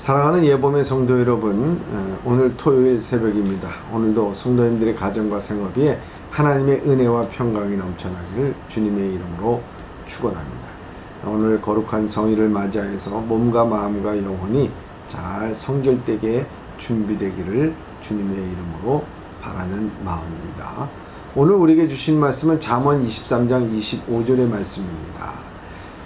사랑하는 예범의 성도 여러분, 오늘 토요일 새벽입니다. 오늘도 성도님들의 가정과 생업에 하나님의 은혜와 평강이 넘쳐나기를 주님의 이름으로 축원합니다. 오늘 거룩한 성일을 맞이해서 몸과 마음과 영혼이 잘 성결되게 준비되기를 주님의 이름으로 바라는 마음입니다. 오늘 우리에게 주신 말씀은 잠언 23장 25절의 말씀입니다.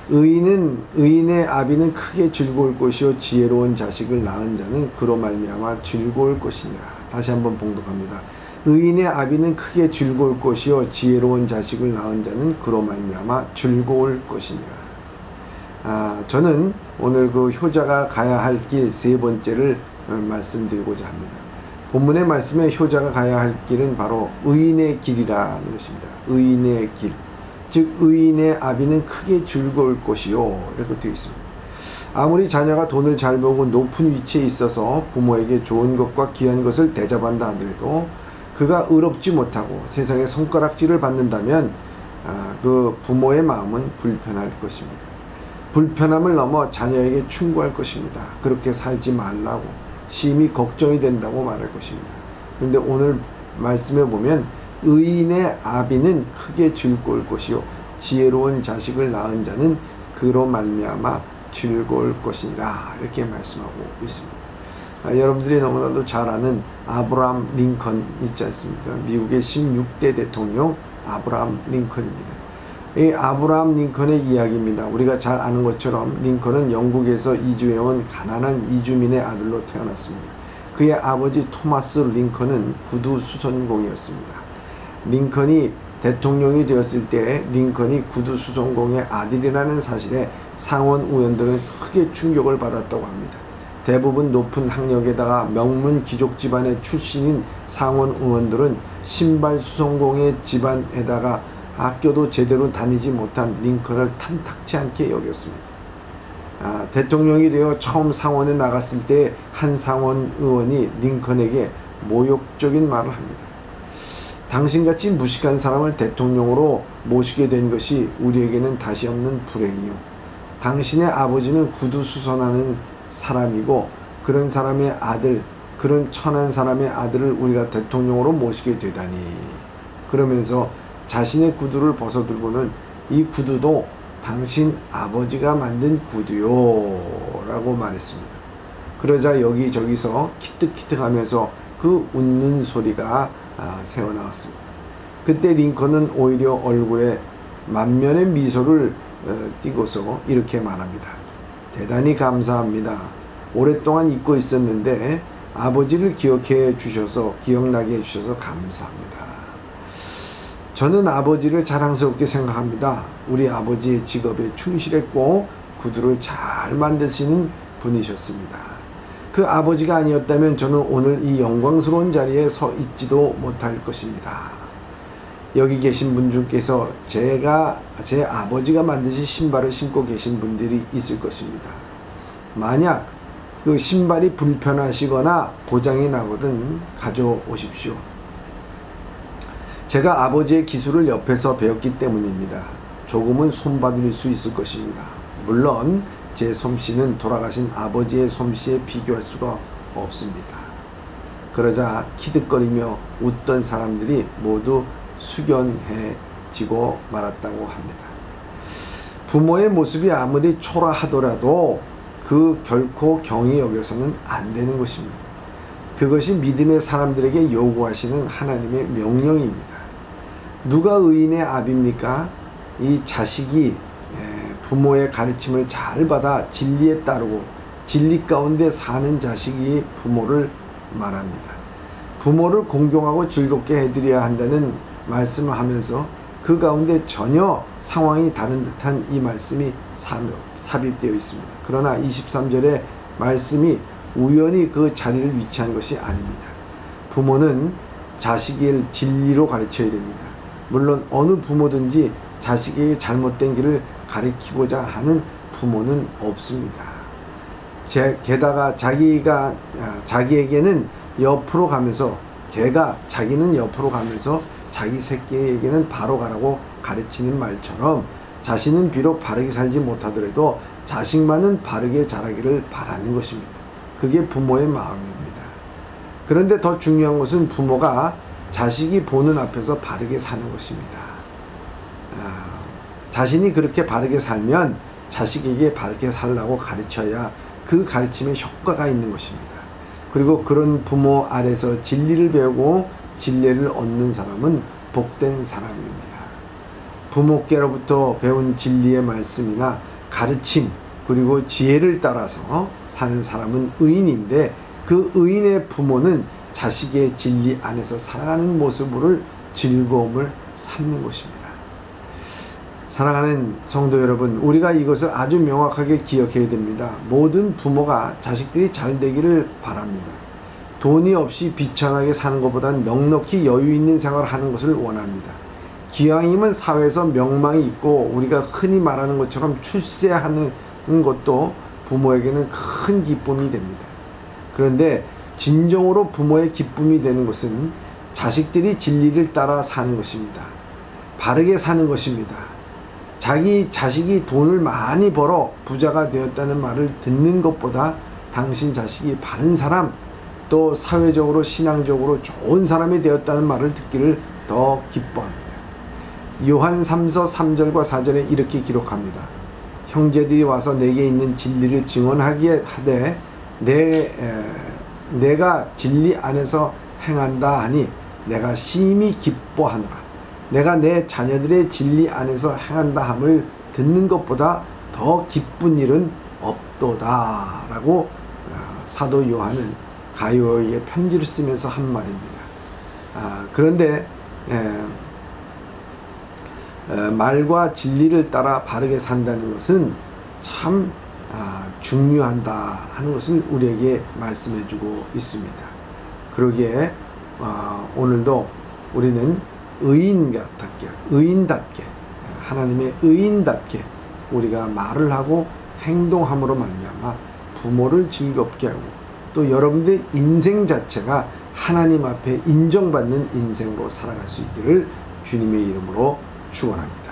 의인의 아비는 크게 즐거울 것이요 지혜로운 자식을 낳은 자는 그로 말미암아 즐거울 것이니라. 다시 한번 봉독합니다. 의인의 아비는 크게 즐거울 것이요 지혜로운 자식을 낳은 자는 그로 말미암아 즐거울 것이니라. 저는 오늘 그 효자가 가야 할 길 세 번째를 말씀드리고자 합니다. 본문의 말씀에 효자가 가야 할 길은 바로 의인의 길이라는 것입니다. 의인의 길. 즉 의인의 아비는 크게 즐거울 것이요 이렇게 되어 있습니다. 아무리 자녀가 돈을 잘 벌고 높은 위치에 있어서 부모에게 좋은 것과 귀한 것을 대접한다 하더라도 그가 의롭지 못하고 세상에 손가락질을 받는다면 그 부모의 마음은 불편할 것입니다. 불편함을 넘어 자녀에게 충고할 것입니다. 그렇게 살지 말라고 심히 걱정이 된다고 말할 것입니다. 그런데 오늘 말씀에 보면 의인의 아비는 크게 즐거울 것이요 지혜로운 자식을 낳은 자는 그로 말미암아 즐거울 것이니라 이렇게 말씀하고 있습니다. 여러분들이 너무나도 잘 아는 아브라함 링컨 있지 않습니까? 미국의 16대 대통령 아브라함 링컨입니다. 이 아브라함 링컨의 이야기입니다. 우리가 잘 아는 것처럼 링컨은 영국에서 이주해온 가난한 이주민의 아들로 태어났습니다. 그의 아버지 토마스 링컨은 구두 수선공이었습니다. 링컨이 대통령이 되었을 때 링컨이 구두 수선공의 아들이라는 사실에 상원 의원들은 크게 충격을 받았다고 합니다. 대부분 높은 학력에다가 명문 귀족 집안의 출신인 상원 의원들은 신발 수선공의 집안에다가 학교도 제대로 다니지 못한 링컨을 탐탁치 않게 여겼습니다. 대통령이 되어 처음 상원에 나갔을 때 한 상원 의원이 링컨에게 모욕적인 말을 합니다. 당신같이 무식한 사람을 대통령으로 모시게 된 것이 우리에게는 다시 없는 불행이요. 당신의 아버지는 구두 수선하는 사람이고 그런 사람의 아들, 그런 천한 사람의 아들을 우리가 대통령으로 모시게 되다니. 그러면서 자신의 구두를 벗어들고는 이 구두도 당신 아버지가 만든 구두요 라고 말했습니다. 그러자 여기저기서 키득키득하면서 그 웃는 소리가 새어나왔습니다. 그때 링컨은 오히려 얼굴에 만면의 미소를 띠고서 이렇게 말합니다. 대단히 감사합니다. 오랫동안 잊고 있었는데 아버지를 기억나게 해주셔서 감사합니다. 저는 아버지를 자랑스럽게 생각합니다. 우리 아버지의 직업에 충실했고 구두를 잘 만드시는 분이셨습니다. 그 아버지가 아니었다면 저는 오늘 이 영광스러운 자리에 서 있지도 못할 것입니다. 여기 계신 분 중에서 제 아버지가 만드신 신발을 신고 계신 분들이 있을 것입니다. 만약 그 신발이 불편하시거나 고장이 나거든 가져오십시오. 제가 아버지의 기술을 옆에서 배웠기 때문입니다. 조금은 손봐드릴 수 있을 것입니다. 물론 제 솜씨는 돌아가신 아버지의 솜씨에 비교할 수가 없습니다. 그러자 키득거리며 웃던 사람들이 모두 숙연해지고 말았다고 합니다. 부모의 모습이 아무리 초라하더라도 그 결코 경히 여겨서는 안 되는 것입니다. 그것이 믿음의 사람들에게 요구하시는 하나님의 명령입니다. 누가 의인의 아비입니까? 이 자식이 부모의 가르침을 잘 받아 진리에 따르고 진리 가운데 사는 자식이 부모를 말합니다. 부모를 공경하고 즐겁게 해드려야 한다는 말씀을 하면서 그 가운데 전혀 상황이 다른 듯한 이 말씀이 삽입되어 있습니다. 그러나 23절의 말씀이 우연히 그 자리를 위치한 것이 아닙니다. 부모는 자식을 진리로 가르쳐야 됩니다. 물론 어느 부모든지 자식에게 잘못된 길을 가르치고자 하는 부모는 없습니다. 게다가 자기에게는 옆으로 가면서 자기는 옆으로 가면서 자기 새끼에게는 바로 가라고 가르치는 말처럼 자신은 비록 바르게 살지 못하더라도 자식만은 바르게 자라기를 바라는 것입니다. 그게 부모의 마음입니다. 그런데 더 중요한 것은 부모가 자식이 보는 앞에서 바르게 사는 것입니다. 자신이 그렇게 바르게 살면 자식에게 바르게 살라고 가르쳐야 그 가르침에 효과가 있는 것입니다. 그리고 그런 부모 아래서 진리를 배우고 진리를 얻는 사람은 복된 사람입니다. 부모께로부터 배운 진리의 말씀이나 가르침 그리고 지혜를 따라서 사는 사람은 의인인데 그 의인의 부모는 자식의 진리 안에서 살아가는 모습을 즐거움을 삼는 것입니다. 사랑하는 성도 여러분, 우리가 이것을 아주 명확하게 기억해야 됩니다. 모든 부모가 자식들이 잘 되기를 바랍니다. 돈이 없이 비천하게 사는 것보다는 넉넉히 여유 있는 생활을 하는 것을 원합니다. 기왕이면 사회에서 명망이 있고 우리가 흔히 말하는 것처럼 출세하는 것도 부모에게는 큰 기쁨이 됩니다. 그런데 진정으로 부모의 기쁨이 되는 것은 자식들이 진리를 따라 사는 것입니다. 바르게 사는 것입니다. 자기 자식이 돈을 많이 벌어 부자가 되었다는 말을 듣는 것보다 당신 자식이 바른 사람, 또 사회적으로 신앙적으로 좋은 사람이 되었다는 말을 듣기를 더 기뻐합니다. 요한 3서 3절과 4절에 이렇게 기록합니다. 형제들이 와서 내게 있는 진리를 증언하기에 하되 내가 진리 안에서 행한다 하니 내가 심히 기뻐하노라. 내가 내 자녀들의 진리 안에서 행한다 함을 듣는 것보다 더 기쁜 일은 없도다 라고 사도 요한은 가요에게 편지를 쓰면서 한 말입니다. 그런데 말과 진리를 따라 바르게 산다는 것은 참 중요하다 하는 것을 우리에게 말씀해 주고 있습니다. 그러기에 오늘도 우리는 의인답게 하나님의 의인답게 우리가 말을 하고 행동함으로 말미암아 부모를 즐겁게 하고 또 여러분들의 인생 자체가 하나님 앞에 인정받는 인생으로 살아갈 수 있기를 주님의 이름으로 축원합니다.